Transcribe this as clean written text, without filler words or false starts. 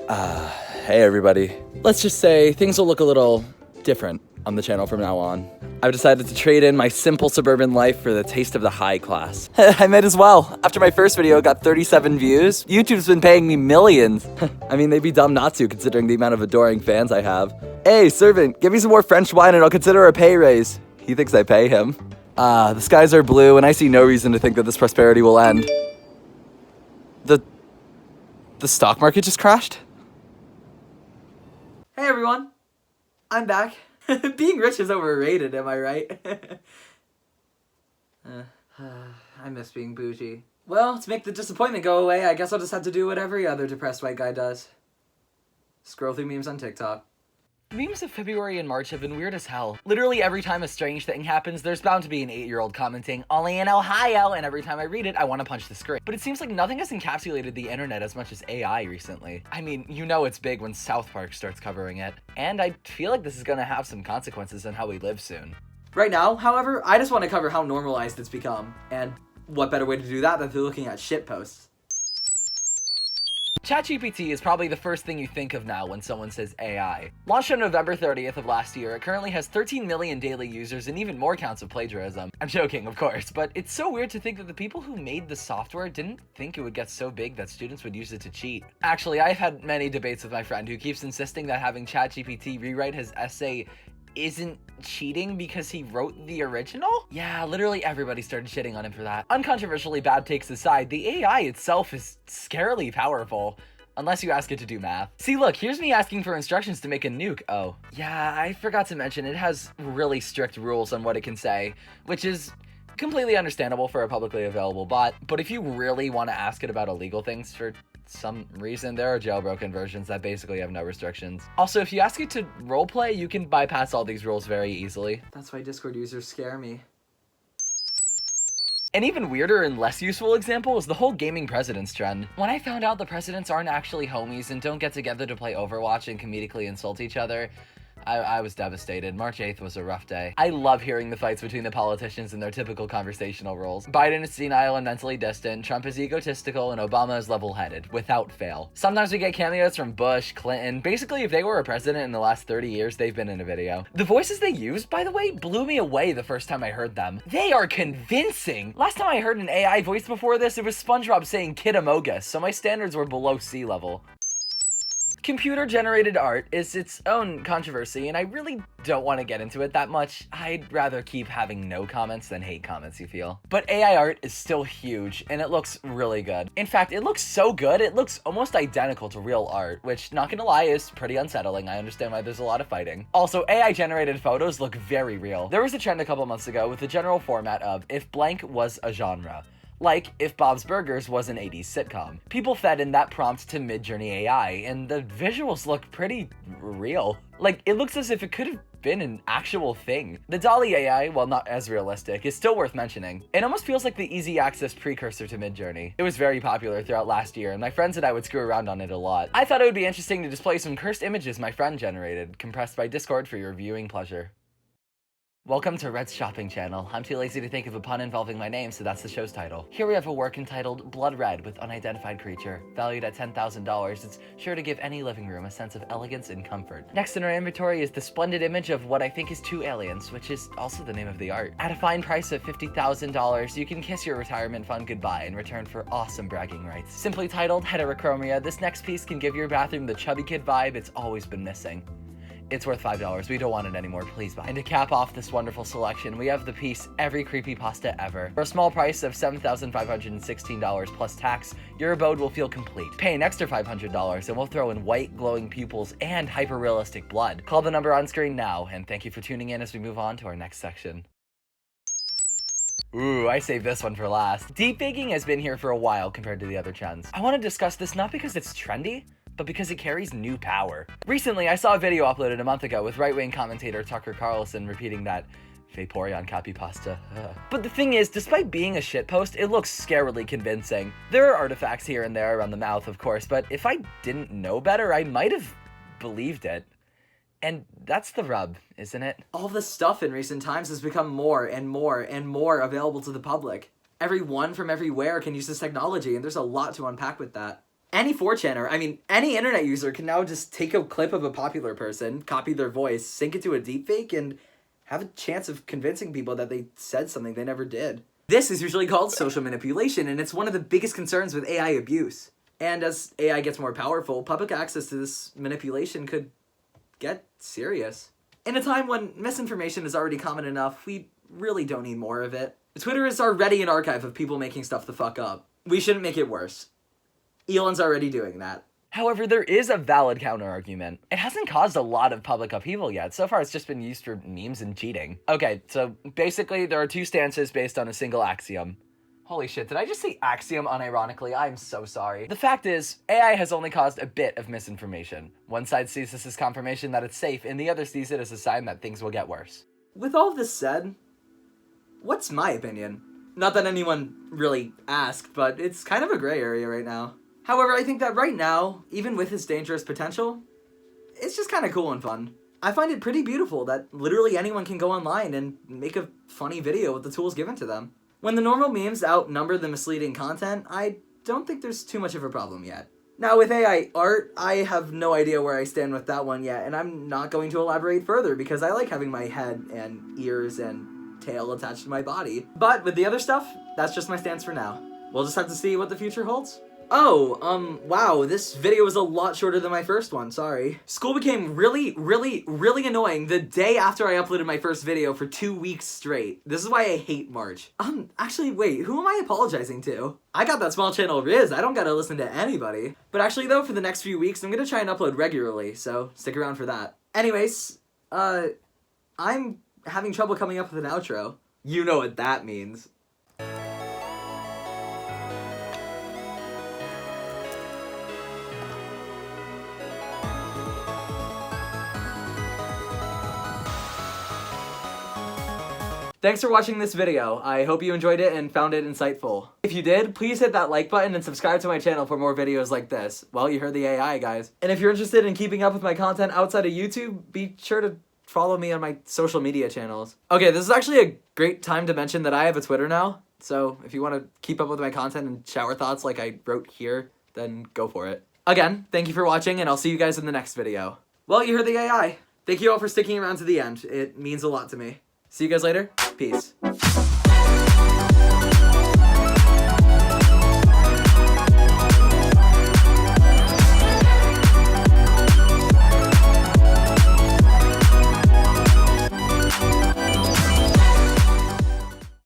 Hey everybody. Let's just say things will look a little different on the channel from now on. I've decided to trade in my simple suburban life for the taste of the high class. I might as well. After my first video got 37 views, YouTube's been paying me millions. I mean, they'd be dumb not to considering the amount of adoring fans I have. Hey, servant, give me some more French wine and I'll consider a pay raise. He thinks I pay him. The skies are blue and I see no reason to think that this prosperity will end. The stock market just crashed? Hey everyone, I'm back. Being rich is overrated, am I right? I miss being bougie. Well, to make the disappointment go away, I guess I'll just have to do what every other depressed white guy does. Scroll through memes on TikTok. Memes of February and March have been weird as hell. Literally every time a strange thing happens, there's bound to be an 8-year-old commenting, "Only in Ohio," and every time I read it, I want to punch the screen. But it seems like nothing has encapsulated the internet as much as AI recently. I mean, you know it's big when South Park starts covering it. And I feel like this is gonna have some consequences on how we live soon. Right now, however, I just want to cover how normalized it's become. And what better way to do that than through looking at shitposts. ChatGPT is probably the first thing you think of now when someone says AI. Launched on November 30th of last year, it currently has 13 million daily users and even more counts of plagiarism. I'm joking, of course, but it's so weird to think that the people who made the software didn't think it would get so big that students would use it to cheat. Actually, I've had many debates with my friend who keeps insisting that having ChatGPT rewrite his essay isn't cheating because he wrote the original? Yeah, literally everybody started shitting on him for that. Uncontroversially, bad takes aside, the AI itself is scarily powerful. Unless you ask it to do math. See, look, here's me asking for instructions to make a nuke. Oh, yeah, I forgot to mention it has really strict rules on what it can say, which is completely understandable for a publicly available bot. But if you really want to ask it about illegal things for some reason, there are jailbroken versions that basically have no restrictions. Also, if you ask it to roleplay, you can bypass all these rules very easily. That's why Discord users scare me. An even weirder and less useful example is the whole gaming presidents trend. When I found out the presidents aren't actually homies and don't get together to play Overwatch and comedically insult each other, I was devastated. March 8th was a rough day. I love hearing the fights between the politicians and their typical conversational roles. Biden is senile and mentally distant, Trump is egotistical, and Obama is level-headed, without fail. Sometimes we get cameos from Bush, Clinton. Basically, if they were a president in the last 30 years, they've been in a video. The voices they used, by the way, blew me away the first time I heard them. They are convincing! Last time I heard an AI voice before this, it was SpongeBob saying Kid Amogus, so my standards were below sea level. Computer-generated art is its own controversy, and I really don't want to get into it that much. I'd rather keep having no comments than hate comments, you feel. But AI art is still huge, and it looks really good. In fact, it looks so good, it looks almost identical to real art, which, not gonna lie, is pretty unsettling. I understand why there's a lot of fighting. Also, AI-generated photos look very real. There was a trend a couple months ago with the general format of if blank was a genre. Like if Bob's Burgers was an 80s sitcom. People fed in that prompt to Midjourney AI, and the visuals look pretty real. Like, it looks as if it could have been an actual thing. The Dall-E AI, while not as realistic, is still worth mentioning. It almost feels like the easy access precursor to Midjourney. It was very popular throughout last year, and my friends and I would screw around on it a lot. I thought it would be interesting to display some cursed images my friend generated, compressed by Discord for your viewing pleasure. Welcome to Redd's shopping channel. I'm too lazy to think of a pun involving my name, so that's the show's title. Here we have a work entitled Blood Red with Unidentified Creature. Valued at $10,000, it's sure to give any living room a sense of elegance and comfort. Next in our inventory is the splendid image of what I think is two aliens, which is also the name of the art. At a fine price of $50,000, you can kiss your retirement fund goodbye in return for awesome bragging rights. Simply titled Heterochromia, this next piece can give your bathroom the chubby kid vibe it's always been missing. It's worth $5. We don't want it anymore. Please buy. And to cap off this wonderful selection, we have the piece Every Creepypasta Ever. For a small price of $7,516 plus tax, your abode will feel complete. Pay an extra $500 and we'll throw in white glowing pupils and hyper-realistic blood. Call the number on screen now, and thank you for tuning in as we move on to our next section. Ooh, I saved this one for last. Deepfaking has been here for a while compared to the other trends. I want to discuss this not because it's trendy, but because it carries new power. Recently, I saw a video uploaded a month ago with right-wing commentator Tucker Carlson repeating that Vaporeon copy pasta. But the thing is, despite being a shitpost, it looks scarily convincing. There are artifacts here and there around the mouth, of course, but if I didn't know better, I might have believed it. And that's the rub, isn't it? All this stuff in recent times has become more and more and more available to the public. Everyone from everywhere can use this technology, and there's a lot to unpack with that. Any 4chaner, I mean, any internet user can now just take a clip of a popular person, copy their voice, sync it to a deepfake, and have a chance of convincing people that they said something they never did. This is usually called social manipulation, and it's one of the biggest concerns with AI abuse. And as AI gets more powerful, public access to this manipulation could get serious. In a time when misinformation is already common enough, we really don't need more of it. Twitter is already an archive of people making stuff the fuck up. We shouldn't make it worse. Elon's already doing that. However, there is a valid counter-argument. It hasn't caused a lot of public upheaval yet. So far, it's just been used for memes and cheating. Okay, so basically, there are two stances based on a single axiom. Holy shit, did I just say axiom unironically? I'm so sorry. The fact is, AI has only caused a bit of misinformation. One side sees this as confirmation that it's safe, and the other sees it as a sign that things will get worse. With all this said, what's my opinion? Not that anyone really asked, but it's kind of a gray area right now. However, I think that right now, even with its dangerous potential, it's just kind of cool and fun. I find it pretty beautiful that literally anyone can go online and make a funny video with the tools given to them. When the normal memes outnumber the misleading content, I don't think there's too much of a problem yet. Now with AI art, I have no idea where I stand with that one yet, and I'm not going to elaborate further because I like having my head and ears and tail attached to my body. But with the other stuff, that's just my stance for now. We'll just have to see what the future holds. Oh, wow, this video was a lot shorter than my first one, sorry. School became really annoying the day after I uploaded my first video for 2 weeks straight. This is why I hate March. Actually, wait, who am I apologizing to? I got that small channel Riz, I don't gotta listen to anybody. But actually though, for the next few weeks, I'm gonna try and upload regularly, so stick around for that. Anyways, I'm having trouble coming up with an outro. You know what that means. Thanks for watching this video. I hope you enjoyed it and found it insightful. If you did, please hit that like button and subscribe to my channel for more videos like this. Well, you heard the AI, guys. And if you're interested in keeping up with my content outside of YouTube, be sure to follow me on my social media channels. Okay, this is actually a great time to mention that I have a Twitter now. So if you want to keep up with my content and shower thoughts like I wrote here, then go for it. Again, thank you for watching, and I'll see you guys in the next video. Well, you heard the AI. Thank you all for sticking around to the end. It means a lot to me. See you guys later. Peace.